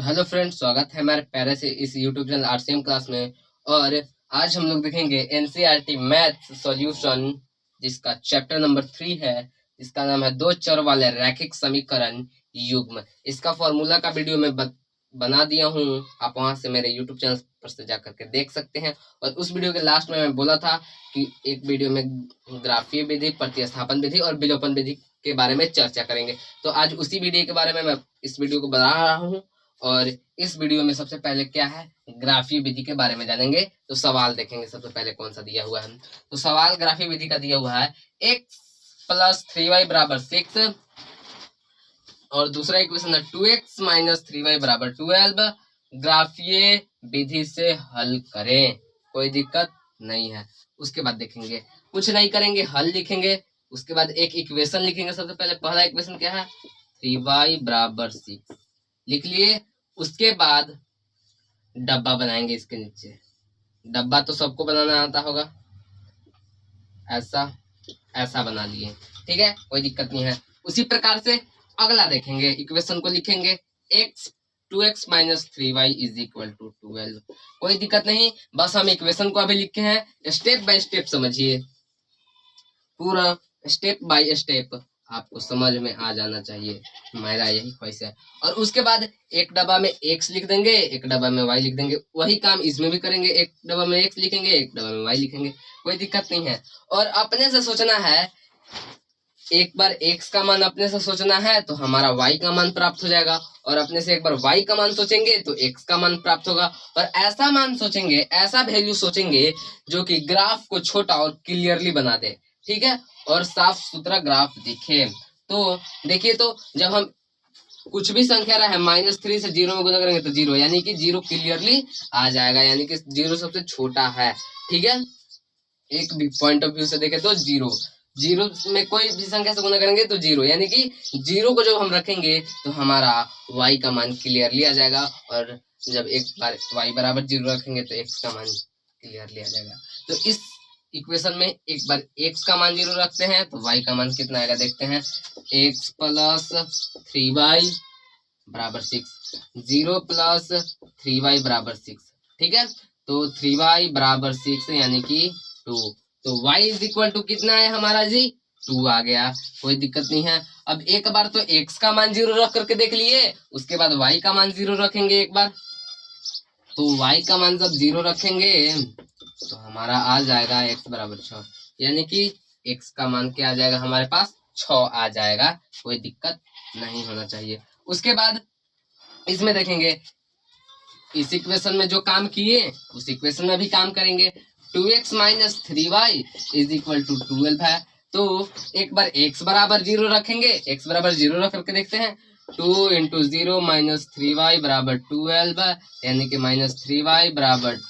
तो hello friends, स्वागत है हमारे प्यारे से इस यूट्यूब चैनल आरसीएम क्लास में। और आज हम लोग देखेंगे एनसीईआरटी मैथ सॉल्यूशन, जिसका चैप्टर नंबर 3 है, जिसका नाम है दो चर वाले रैखिक समीकरण युग्म। इसका फॉर्मूला का वीडियो मैं बना दिया हूँ, आप वहां से मेरे यूट्यूब चैनल पर से जाकर के देख सकते हैं। और उस वीडियो के लास्ट में मैं बोला था कि एक वीडियो में ग्राफीय विधि, प्रतिस्थापन विधि और विलोपन विधि के बारे में चर्चा करेंगे। तो आज उसी वीडियो के बारे में मैं इस वीडियो को बना रहा हूँ। और इस वीडियो में सबसे पहले क्या है, ग्राफीय विधि के बारे में जानेंगे। तो सवाल देखेंगे सबसे पहले कौन सा दिया हुआ है। तो सवाल ग्राफीय विधि का दिया हुआ है x + 3y = 6 और दूसरा इक्वेशन है 2x - 3y = 12। ग्राफीय विधि से हल करें, कोई दिक्कत नहीं है। उसके बाद देखेंगे, कुछ नहीं करेंगे, हल लिखेंगे। उसके बाद एक इक्वेशन लिखेंगे। सबसे पहले पहला इक्वेशन क्या है, 3y = 6 लिख लिए। उसके बाद डब्बा बनाएंगे। इसके नीचे डब्बा तो सबको बनाना आता होगा, ऐसा ऐसा बना लिए, ठीक है, कोई दिक्कत नहीं है। उसी प्रकार से अगला देखेंगे, इक्वेशन को लिखेंगे x 2x - 3y = 12। कोई दिक्कत नहीं, बस हम इक्वेशन को अभी लिखे हैं। स्टेप बाय स्टेप समझिए, पूरा स्टेप बाय स्टेप आपको समझ में आ जाना चाहिए, मेरा यही ख्वाहिश है। और उसके बाद एक डब्बा में x लिख देंगे, एक डब्बा में y लिख देंगे। वही काम इसमें भी करेंगे, एक डब्बा में x लिखेंगे, एक डब्बा में y लिखेंगे, कोई दिक्कत नहीं है। और अपने से सोचना है, एक बार x का मान अपने से सोचना है तो हमारा y का मान प्राप्त हो जाएगा, और अपने से एक बार y का मान सोचेंगे तो x का मान प्राप्त होगा। और ऐसा मान सोचेंगे, ऐसा वैल्यू सोचेंगे जो कि ग्राफ को छोटा और क्लियरली बना दे, ठीक है, और साफ सुथरा ग्राफ दिखे। तो देखिए, तो जब हम कुछ भी संख्या रहा है -3 से 0 में गुना करेंगे तो 0, यानी कि 0 क्लियरली आ जाएगा, यानी कि 0 सबसे छोटा है, ठीक है। एक भी पॉइंट ऑफ व्यू से देखें तो 0 में कोई भी संख्या से गुना करेंगे तो 0, यानी कि 0 को जब हम रखेंगे तो हमारा y का मान क्लियरली आ जाएगा। और जब एक बार y = 0 रखेंगे तो x का मान क्लियरली आ जाएगा। तो इस इक्वेशन में एक बार x का मान 0 रखते हैं तो y का मान कितना आएगा, देखते हैं। x + 3y = 6, 0 + 3y = 6, ठीक है। तो 3y = 6 यानी कि 2। तो y = कितना है हमारा जी, 2 आ गया, कोई दिक्कत नहीं है। अब एक बार तो x का मान 0 रख करके देख लिए, उसके बाद y का मान 0 रखेंगे एक बार। तो y का मान जब 0 रखेंगे तो हमारा आ जाएगा x = 6, यानी कि x का मान क्या आ जाएगा हमारे पास, 6 आ जाएगा, कोई दिक्कत नहीं होना चाहिए। उसके बाद इसमें देखेंगे, इस इक्वेशन में जो काम किए उस इक्वेशन में भी काम करेंगे। 2x - 3y = 12 है। तो एक बार x = 0 रखेंगे, x = 0 रख करके देखते हैं। 2 × 0 - 3y = 12, यानी कि -3y =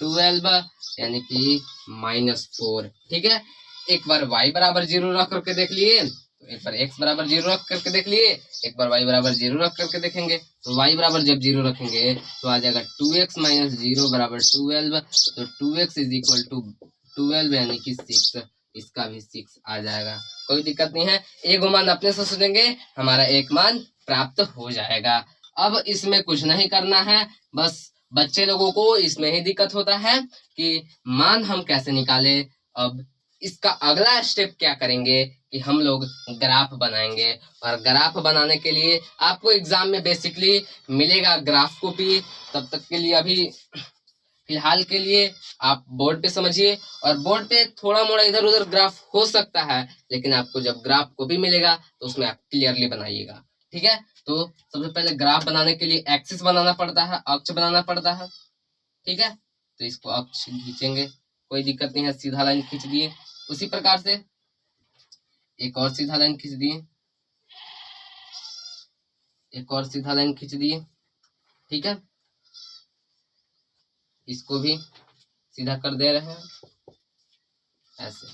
12, यानी कि -4, ठीक है। एक बार y = 0 रख करके देख लिए, तो एक बार x = 0 रख करके देख लिए, एक बार y = 0 रख करके देखेंगे। तो y = जब 0 रखेंगे तो आ जाएगा 2x - 0 = 12। तो 2x = 12, यानी कि 6, इसका भी 6 आ जाएगा, कोई दिक्कत नहीं है। एक मान अपने से सोचेंगे, हमारा एक मान प्राप्त हो जाएगा। अब इसमें कुछ नहीं करना है, बस बच्चे लोगों को इसमें ही दिक्कत होता है कि मान हम कैसे निकाले। अब इसका अगला स्टेप क्या करेंगे कि हम लोग ग्राफ बनाएंगे। और ग्राफ बनाने के लिए आपको एग्जाम में बेसिकली मिलेगा ग्राफ कॉपी। तब तक के लिए अभी फिलहाल के लिए आप बोर्ड पे समझिए, और बोर्ड पे थोड़ा मोड़ा इधर उधर ग्राफ हो सकता है, लेकिन आपको जब ग्राफ कॉपी मिलेगा तो उसमें आप क्लियरली बनाइएगा, ठीक है। तो सबसे पहले ग्राफ बनाने के लिए एक्सिस बनाना पड़ता है, अक्ष बनाना पड़ता है, ठीक है। तो इसको अक्ष खींचेंगे, कोई दिक्कत नहीं है, सीधा लाइन खींच दिए। उसी प्रकार से एक और सीधा लाइन खींच दिए, एक और सीधा लाइन खींच दिए, ठीक है। इसको भी सीधा कर दे रहे हैं, ऐसे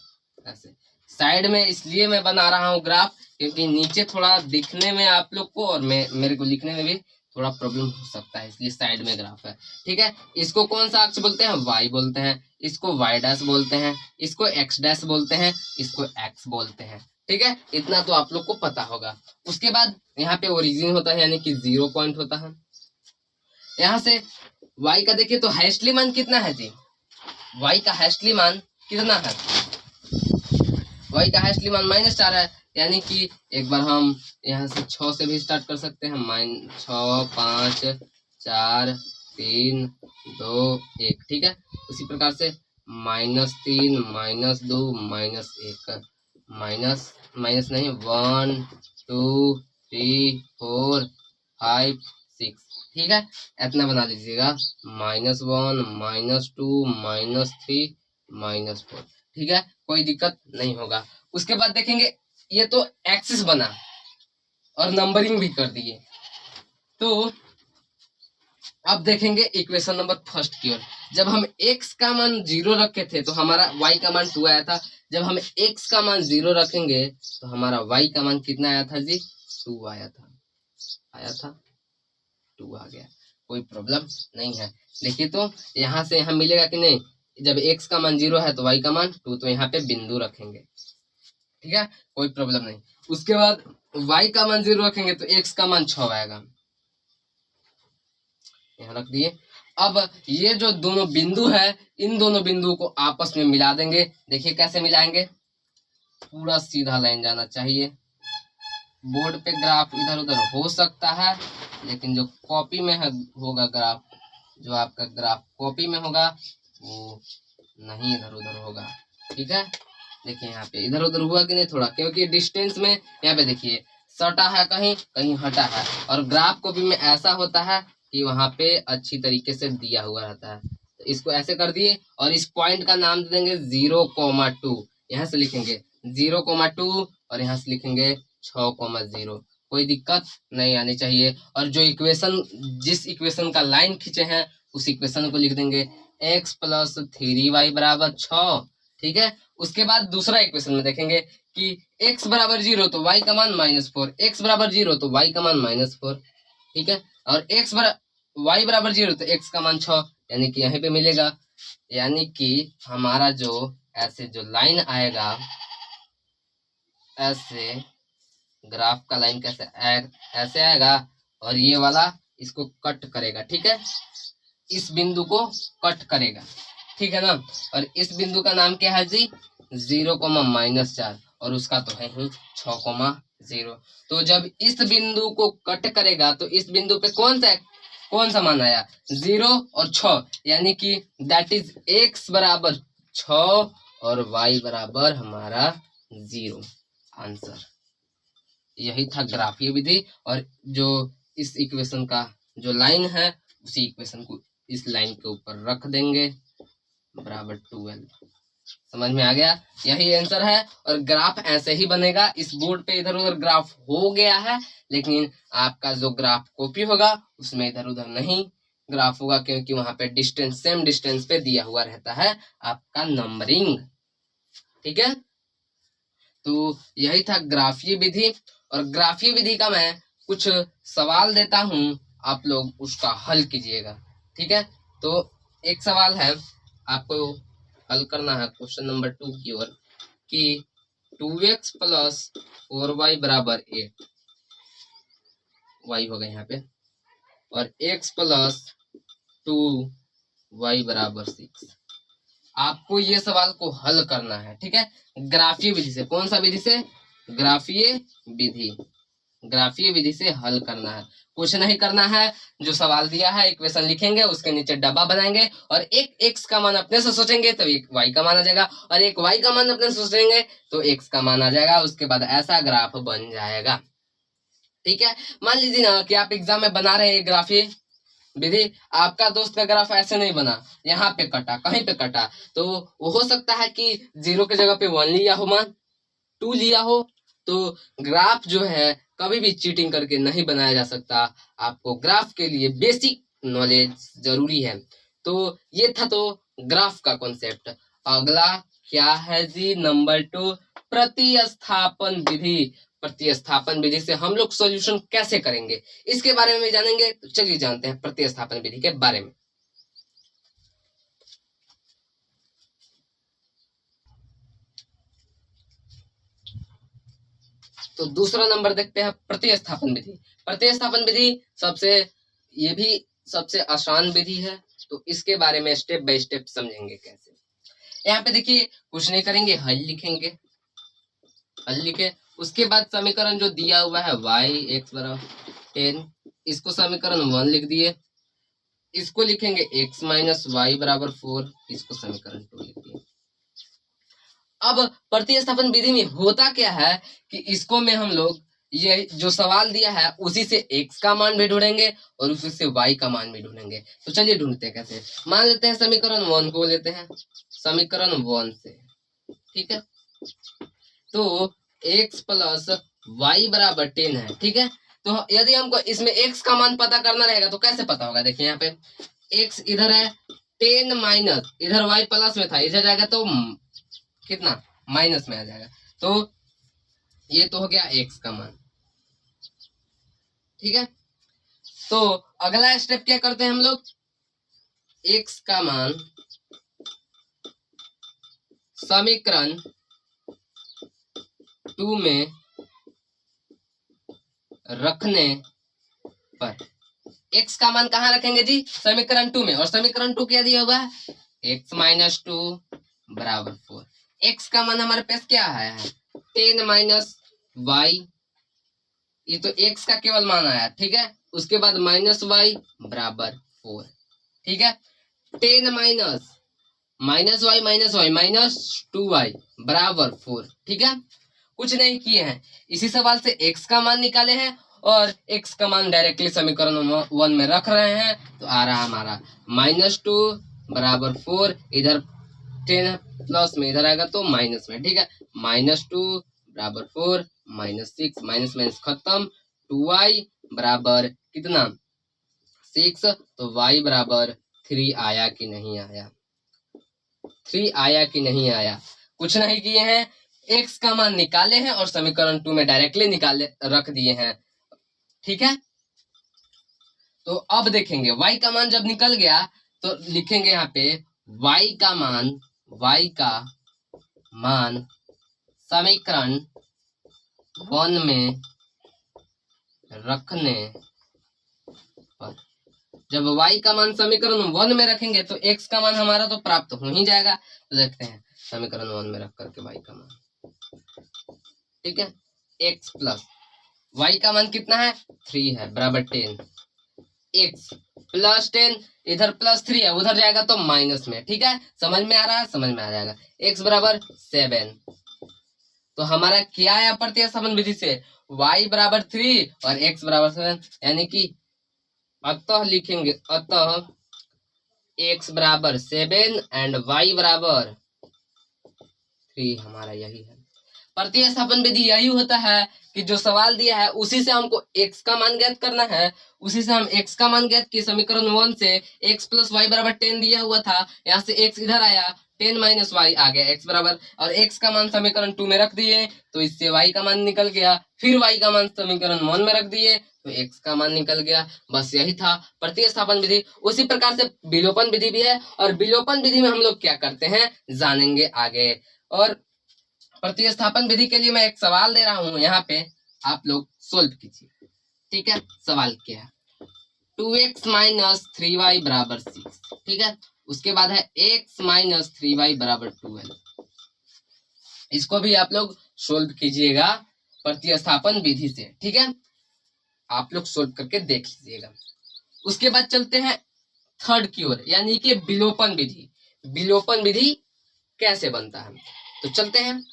ऐसे। साइड में इसलिए मैं बना रहा हूँ ग्राफ, क्योंकि नीचे थोड़ा दिखने में आप लोग को और मेरे को लिखने में भी थोड़ा प्रॉब्लम हो सकता है, इसलिए साइड में ग्राफ है, ठीक है। इसको कौन सा अक्ष बोलते हैं, y बोलते हैं, इसको y' बोलते हैं, इसको x' बोलते हैं, इसको x बोलते हैं, ठीक है। इतना तो आप लोग को पता होगा। उसके बाद यहाँ पे ओरिजिन होता है, यानी कि 0 पॉइंट होता है। यहाँ से y का देखिए तो हाईएस्टली मान कितना है जी, y का हाईएस्टली मान कितना है, y का हाईएस्टली मान -4 है, यानी कि एक बार हम यहाँ से 6 से भी स्टार्ट कर सकते हैं, 6 5 4 3 2 1, ठीक है। उसी प्रकार से -3 -2 -1 माइनस माइनस नहीं 1 2 3 4 5 6, ठीक है। इतना बना लीजिएगा, -1 -2 -3 -4, ठीक है, कोई दिक्कत नहीं होगा। उसके बाद देखेंगे ये तो एक्सिस बना और नंबरिंग भी कर दिए, तो अब देखेंगे इक्वेशन नंबर फर्स्ट की ओर। जब हम x का मान 0 रखे थे तो हमारा y का मान 2 आया था। जब हम x का मान 0 रखेंगे तो हमारा y का मान कितना आया था जी, 2 आया था 2 आ गया, कोई प्रॉब्लम नहीं है। देखिए तो यहाँ से यहाँ मिलेगा कि नहीं, जब x का मान 0 है तो y का मान 2, तो यहाँ पे बिंदु रखेंगे, ठीक है, कोई प्रॉब्लम नहीं। उसके बाद y का मान 0 रखेंगे तो x का मान 6 आएगा, यहाँ रख दिए। अब ये जो दोनों बिंदु है, इन दोनों बिंदुओं को आपस में मिला देंगे। देखिए कैसे मिलाएंगे, पूरा सीधा लाइन जाना चाहिए। बोर्ड पे ग्राफ इधर उधर हो सकता है, लेकिन जो कॉपी में है होगा ग्राफ, जो आपका ग्राफ कॉपी में होगा वो नहीं इधर उधर होगा, ठीक है। देखिए यहाँ पे इधर उधर हुआ कि नहीं थोड़ा, क्योंकि डिस्टेंस में यहाँ पे देखिए सटा है, कहीं कहीं हटा है, और ग्राफ कॉपी में ऐसा होता है कि वहां पे अच्छी तरीके से दिया हुआ रहता है। तो इसको ऐसे कर दिए और इस पॉइंट का नाम दे देंगे 0,2, यहाँ से लिखेंगे 0,2 और यहाँ से लिखेंगे 6,0। कोई दिक्कत नहीं आनी चाहिए। और जो इक्वेशन, जिस इक्वेशन का लाइन खींचे हैं उस इक्वेशन को लिख देंगे x + 3y = 6, ठीक है। उसके बाद दूसरा इक्वेशन में देखेंगे कि x = 0 तो y का मान -4, x = 0 तो y का मान -4, ठीक है। और y = 0 तो x का मान 6, यानी कि यहीं पे मिलेगा। यानी कि हमारा जो ऐसे जो लाइन आएगा, ऐसे ग्राफ का लाइन कैसे ऐसे आएगा और ये वाला इसको कट करेगा, ठीक है, इस बिंदु को कट करेगा, ठीक है ना। और इस बिंदु का नाम क्या है जी, 0,-4, और उसका तो है ही 6,0। तो जब इस बिंदु को कट करेगा तो इस बिंदु पे कौन सा मान आया, 0 और 6, यानी कि दैट इज x = 6 और y = हमारा 0, आंसर। यही था ग्राफीय विधि। और जो इस इक्वेशन का जो लाइन है उसी इक्वेशन को इस लाइन के ऊपर रख देंगे, बराबर 12। समझ में आ गया, यही आंसर है। और ग्राफ ऐसे ही बनेगा। इस बोर्ड पे इधर उधर ग्राफ हो गया है, लेकिन आपका जो ग्राफ कॉपी होगा उसमें इधर उधर नहीं ग्राफ होगा, क्योंकि वहां पे डिस्टेंस सेम डिस्टेंस पे दिया हुआ रहता है आपका नंबरिंग, ठीक है। तो यही था ग्राफीय विधि। और ग्राफीय विधि का मैं कुछ सवाल देता हूं, आप लोग उसका हल कीजिएगा, ठीक है। तो एक सवाल है, आपको हल करना है क्वेश्चन नंबर 2 की ओर, कि 2x + 4y = 8, y हो गया यहाँ पे, और x + 2y = 6। आपको ये सवाल को हल करना है, ठीक है, ग्राफीय विधि से। कौन सा विधि से, ग्राफीय विधि, ग्राफीय विधि से हल करना है। कुछ नहीं करना है, जो सवाल दिया है इक्वेशन लिखेंगे, उसके नीचे डब्बा बनाएंगे, और एक x का मान अपने से सोचेंगे तो एक y का मान आ जाएगा, और एक y का मान अपने से सोचेंगे तो x का मान आ जाएगा। उसके बाद ऐसा ग्राफ बन जाएगा, ठीक है। मान लीजिए ना कि आप एग्जाम में बना रहे हैं ग्राफीय विधि, आपका दोस्त का ग्राफ ऐसे नहीं बना, यहाँ पे कटा, कहीं पे कटा, तो वो हो सकता है कि 0 के जगह पे 1 लिया हो, मान 2 लिया हो। तो ग्राफ जो है कभी भी चीटिंग करके नहीं बनाया जा सकता। आपको ग्राफ के लिए बेसिक नॉलेज जरूरी है। तो ये था तो ग्राफ का कॉन्सेप्ट। अगला क्या है जी, नंबर 2, प्रतिस्थापन विधि। प्रतिस्थापन विधि से हम लोग सॉल्यूशन कैसे करेंगे, इसके बारे में जानेंगे। तो चलिए जानते हैं प्रतिस्थापन विधि के बारे में। तो दूसरा नंबर देखते हैं प्रतिस्थापन विधि। प्रतिस्थापन विधि सबसे, ये भी सबसे आसान विधि है, तो इसके बारे में स्टेप बाय स्टेप समझेंगे कैसे। यहाँ पे देखिए कुछ नहीं करेंगे, हल लिखेंगे, हल लिखे उसके बाद समीकरण जो दिया हुआ है y x बराबर 10, इसको समीकरण 1 लिख दिए, इसको लिखेंगे x माइनस वाई बराबर 4, इसको समीकरण 2 लिख दिए। अब प्रतिस्थापन विधि में होता क्या है कि इसको में हम लोग ये जो सवाल दिया है उसी से x का मान भी ढूंढेंगे और उसी से y का मान भी ढूंढेंगे। तो चलिए ढूंढते हैं कैसे। मान लेते हैं समीकरण 1 को लेते हैं, समीकरण 1 से, ठीक है, तो x प्लस वाई बराबर 10 है, ठीक है। तो यदि हमको इसमें x का मान पता करना रहेगा तो कैसे पता होगा, देखिए यहाँ पे x इधर है, 10 माइनस इधर y प्लस में था, इधर जाएगा तो कितना माइनस में आ जाएगा, तो ये तो हो गया x का मान, ठीक है। तो अगला स्टेप क्या करते हैं हम लोग, x का मान समीकरण 2 में रखने पर, x का मान कहाँ रखेंगे जी, समीकरण 2 में, और समीकरण 2 क्या दिया हुआ है, x माइनस 2 बराबर 4। x का मान हमारे पास क्या है, 10 माइनस वाई, ये तो x का केवल मान आया, ठीक है। उसके बाद माइनस वाई बराबर 4, ठीक है। 10 minus minus Y minus 2y बराबर 4, ठीक है। कुछ नहीं किए हैं, इसी सवाल से x का मान निकाले हैं और x का मान डायरेक्टली समीकरण 1 में रख रहे हैं, तो आ रहा हमारा माइनस 2 बराबर 4, इधर 10 प्लस में इधर आएगा तो माइनस में, ठीक है। माइनस 2 बराबर 4 माइनस 6, माइनस माइनस खत्म, 2y बराबर कितना 6, तो y बराबर 3 आया कि नहीं आया, 3 आया कि नहीं आया। कुछ नहीं किए हैं, x का मान निकाले हैं और समीकरण 2 में डायरेक्टली निकाले रख दिए हैं, ठीक है। तो अब देखेंगे y का मान जब निकल गया तो लिखेंगे यहाँ पे y का मान समीकरण 1 में रखने पर, जब y का मान समीकरण 1 में रखेंगे तो x का मान हमारा तो प्राप्त हो ही जाएगा। तो देखते हैं समीकरण 1 में रख करके y का मान, ठीक है, x प्लस y का मान कितना है 3 है बराबर 10, x प्लस 10 इधर प्लस 3 है, उधर जाएगा तो माइनस में, ठीक है। समझ में आ रहा है, समझ में आ जाएगा। x बराबर 7, तो हमारा क्या आया प्रतिस्थापन विधि से, y बराबर 3 और x बराबर 7, यानी कि अतः लिखेंगे, अतः x बराबर 7 एंड y बराबर 3, हमारा यही है प्रतिस्थापन विधि। यही होता है कि जो सवाल दिया है उसी से हमको x का मान ज्ञात करना है, उसी से हम x का मान ज्ञात किए। समीकरण 1 से x प्लस वाई बराबर 10 दिया हुआ था, यहाँ से x इधर आया, 10 माइनस वाई आ गया x बराबर, और x का मान समीकरण 2 में रख दिए तो इससे y का मान निकल गया, फिर y का मान समीकरण 1 में रख दिए तो x का मान निकल गया। बस यही था प्रतिस्थापन विधि। उसी प्रकार से विलोपन विधि भी है, और विलोपन विधि में हम लोग क्या करते हैं जानेंगे आगे। और प्रतिस्थापन विधि के लिए मैं एक सवाल दे रहा हूं, यहाँ पे आप लोग सोल्व कीजिए, ठीक है। सवाल क्या है, 2x माइनस 3y बराबर 6, ठीक है। उसके बाद है x माइनस 3y बराबर 12, इसको भी आप लोग सोल्व कीजिएगा प्रतिस्थापन विधि से, ठीक है। आप लोग सोल्व करके देख लीजिएगा। उसके बाद चलते हैं थर्ड की ओर, यानी कि विलोपन विधि। विलोपन विधि कैसे बनता है, तो चलते हैं।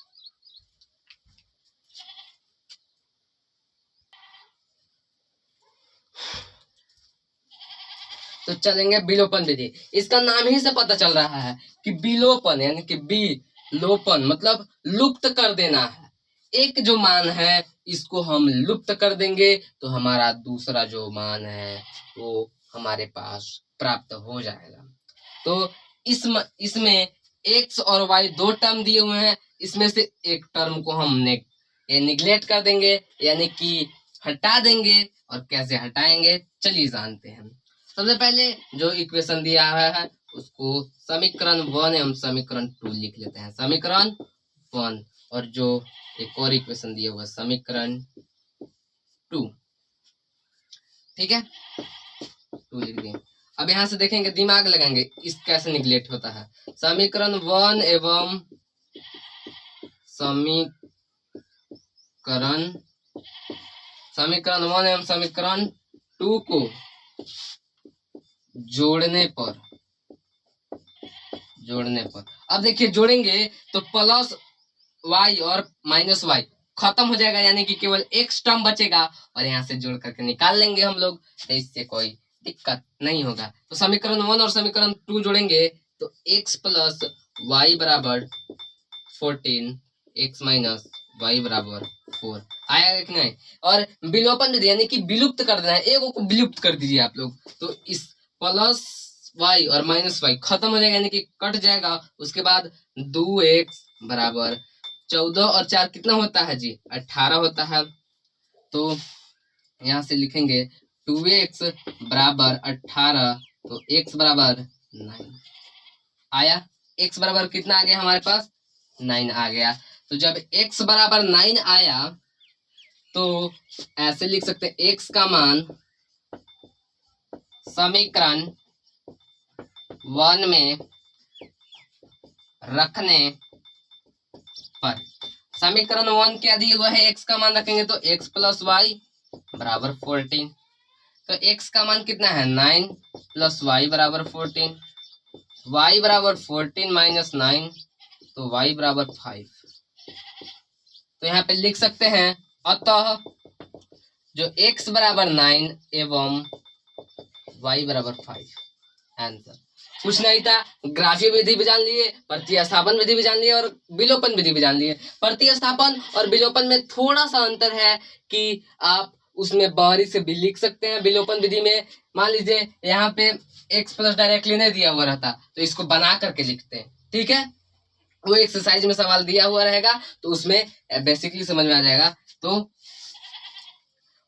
तो चलेंगे विलोपन विधि। इसका नाम ही से पता चल रहा है कि विलोपन, यानी कि विलोपन मतलब लुप्त कर देना है। एक जो मान है इसको हम लुप्त कर देंगे तो हमारा दूसरा जो मान है वो हमारे पास प्राप्त हो जाएगा। तो इसमें x और y दो टर्म दिए हुए हैं, इसमें से एक टर्म को हम निग्लेक्ट कर देंगे, यानी कि हटा देंगे। और कैसे हटाएंगे चलिए जानते हैं। सबसे पहले जो इक्वेशन दिया हुआ है उसको समीकरण 1 एवं समीकरण 2 लिख लेते हैं, समीकरण 1, और जो एक और इक्वेशन दिया हुआ है समीकरण 2, ठीक है। 2 लिख दिए। अब यहाँ से देखेंगे, दिमाग लगाएंगे, इस कैसे निगलेक्ट होता है। समीकरण 1 एवं समीकरण 1 एवं समीकरण 2 को जोड़ने पर अब देखिए जोड़ेंगे तो प्लस y और माइनस y खत्म हो जाएगा, यानी कि केवल x टर्म बचेगा और यहाँ से जोड़ करके निकाल लेंगे हम लोग, तो इससे कोई दिक्कत नहीं होगा। तो समीकरण 1 और समीकरण 2 जोड़ेंगे तो x प्लस वाई बराबर 14, x माइनस वाई बराबर 4 आएगा कि नहीं। और विलोपन विधि यानी कि विलुप्त कर देना है, एगो को विलुप्त कर दीजिए आप लोग, तो इस प्लस y और माइनस y खत्म हो जाएगा, यानी कि कट जाएगा। उसके बाद 2x बराबर 14 और 4 कितना होता है जी, 18 होता है। तो यहाँ से लिखेंगे 2x बराबर 18, तो x बराबर 9 आया। x बराबर कितना आ गया हमारे पास, 9 आ गया। तो जब x बराबर 9 आया तो ऐसे लिख सकते हैं, x का मान समीकरण 1 में रखने पर, समीकरण 1 क्या दिया हुआ है, x का मान रखेंगे तो x प्लस वाई बराबर 14, तो x का मान कितना है 9 प्लस वाई बराबर 14, y बराबर 14 माइनस 9, तो y बराबर 5। तो यहाँ पे लिख सकते हैं, अतः जो x बराबर 9 एवं y बराबर 5 आंसर। कुछ नहीं था, ग्राफीय विधि भी जान लिए, प्रतिस्थापन विधि भी जान लिए और विलोपन विधि भी जान लिए। प्रतिस्थापन और विलोपन में थोड़ा सा अंतर है कि आप उसमें बाहरी से भी लिख सकते हैं। विलोपन विधि में मान लीजिए यहाँ पे x प्लस डायरेक्टली नहीं दिया हुआ रहता, तो इसको बना करके लिखते हैं, ठीक है। वो एक्सरसाइज में सवाल दिया हुआ रहेगा तो उसमें बेसिकली समझ में आ जाएगा। तो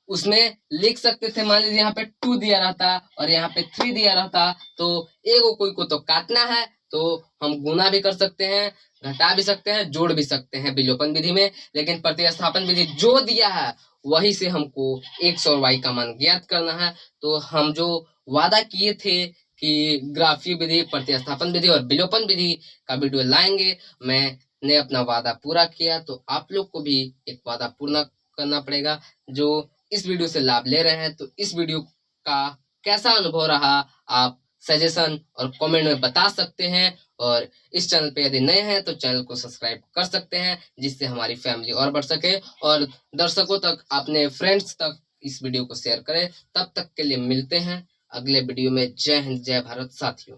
उसमें लिख सकते थे, मान लीजिए यहाँ पे 2 दिया रहता और यहाँ पे 3 दिया रहता, तो एगो कोई को तो काटना है, तो हम गुना भी कर सकते हैं, घटा भी सकते हैं, जोड़ भी सकते हैं विलोपन विधि में। लेकिन प्रतिस्थापन विधि जो दिया है वही से हमको x और y का मान ज्ञात करना है। तो हम जो वादा किए थे कि ग्राफीय विधि, प्रतिस्थापन विधि और विलोपन विधि का वीडियो लाएंगे, मैंने अपना वादा पूरा किया, तो आप लोग को भी एक वादा पूर्ण करना पड़ेगा। जो इस वीडियो से लाभ ले रहे हैं, तो इस वीडियो का कैसा अनुभव रहा आप सजेशन और कमेंट में बता सकते हैं। और इस चैनल पे यदि नए हैं तो चैनल को सब्सक्राइब कर सकते हैं, जिससे हमारी फैमिली और बढ़ सके और दर्शकों तक, अपने फ्रेंड्स तक इस वीडियो को शेयर करें। तब तक के लिए मिलते हैं अगले वीडियो में। जय हिंद, जय भारत साथियों।